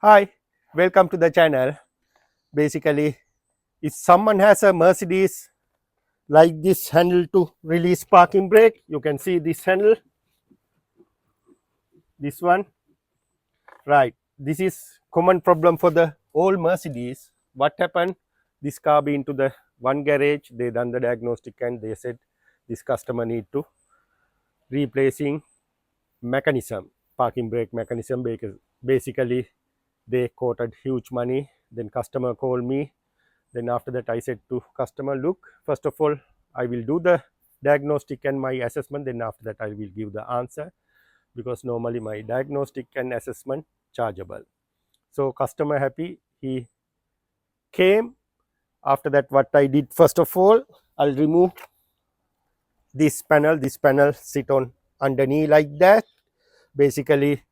Hi, welcome to the channel. Basically, if someone has a Mercedes like this handle to release parking brake, you can see this handle, this one, right. This is common problem for the old Mercedes. What happened? This car be into the one garage, they done the diagnostic and they said this customer need to replacing mechanism, parking brake mechanism, because basically they quoted huge money. Then customer called me. Then after that I said to customer, look, first of all I will do the diagnostic and my assessment, then after that I will give the answer, because normally my diagnostic and assessment chargeable. So customer happy, he came. After that what I did, first of all I'll remove this panel sit on underneath like that. Basically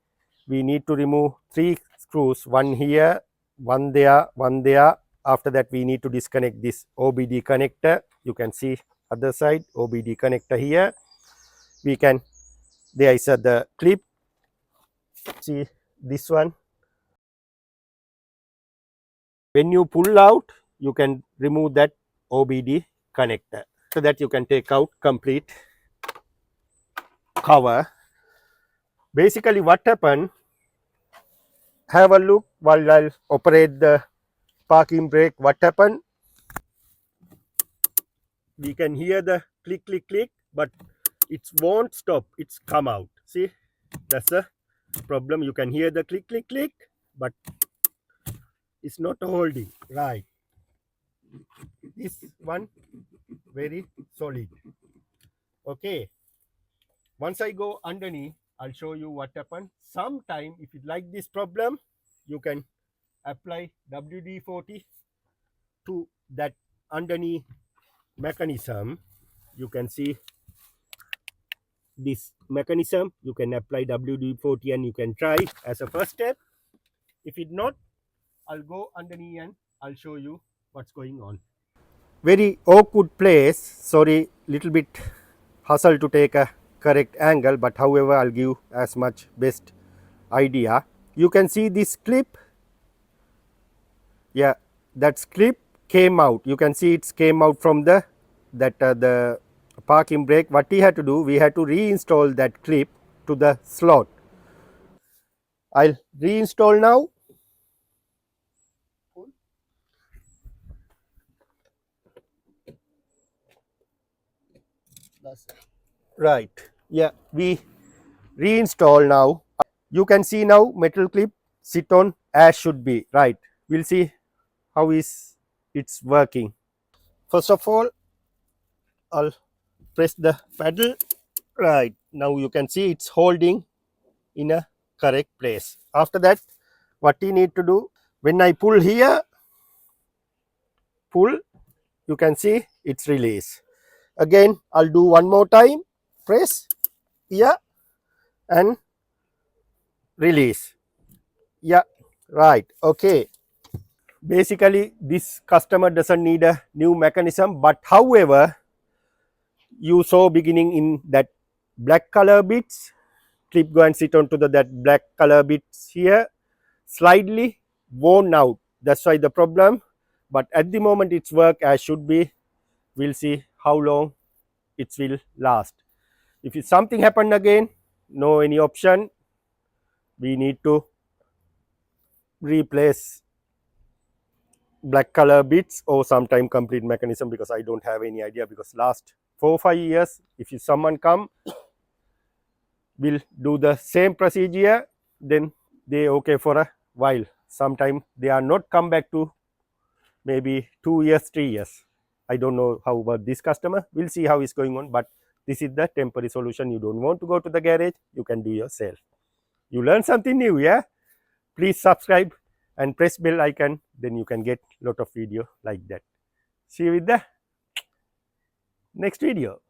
we need to remove 3 screws, one here, one there, one there. After that we need to disconnect this OBD connector. You can see other side OBD connector here. We can, there is the clip, see this one. When you pull out, you can remove that OBD connector, so that you can take out complete cover. Basically what happened, have a look while I'll operate the parking brake. What happened, we can hear the click click click, but it won't stop, it's come out. See, that's the problem. You can hear the click click click, but it's not holding right. This one very solid. Okay, once I go underneath, I'll show you what happened. Sometime if you like this problem, you can apply WD-40 to that underneath mechanism. You can see this mechanism, you can apply WD-40 and you can try as a first step. If it not, I'll go underneath and I'll show you what's going on. Very awkward place, sorry, little bit hustle to take a correct angle, but however I'll give as much best idea. You can see this clip, yeah, that clip came out. You can see it's came out from the the parking brake. What we had to do, we had to reinstall that clip to the slot. I'll reinstall now. Right, yeah, we reinstall now. You can see now metal clip sit on as should be, right. We'll see how is it's working. First of all, I'll press the pedal. Right, now you can see it's holding in a correct place. After that, what you need to do, when I pull here, pull, you can see it's release. Again I'll do one more time, press here and release. Yeah, right. Okay, basically this customer doesn't need a new mechanism, but however you saw beginning in that black color bits, clip go and sit onto that black color bits here, slightly worn out, that's why the problem. But at the moment it's work as should be. We'll see how long it will last. If it's something happened again, no any option, we need to replace black color bits or sometime complete mechanism, because I don't have any idea, because last 4-5 years if someone come will do the same procedure, then they okay for a while. Sometime they are not come back to maybe 2 years, 3 years. I don't know how about this customer. We'll see how it's going on, but this is the temporary solution. You don't want to go to the garage, you can do yourself. You learn something new, yeah? Please subscribe and press bell icon, then you can get lot of video like that. See you with the next video.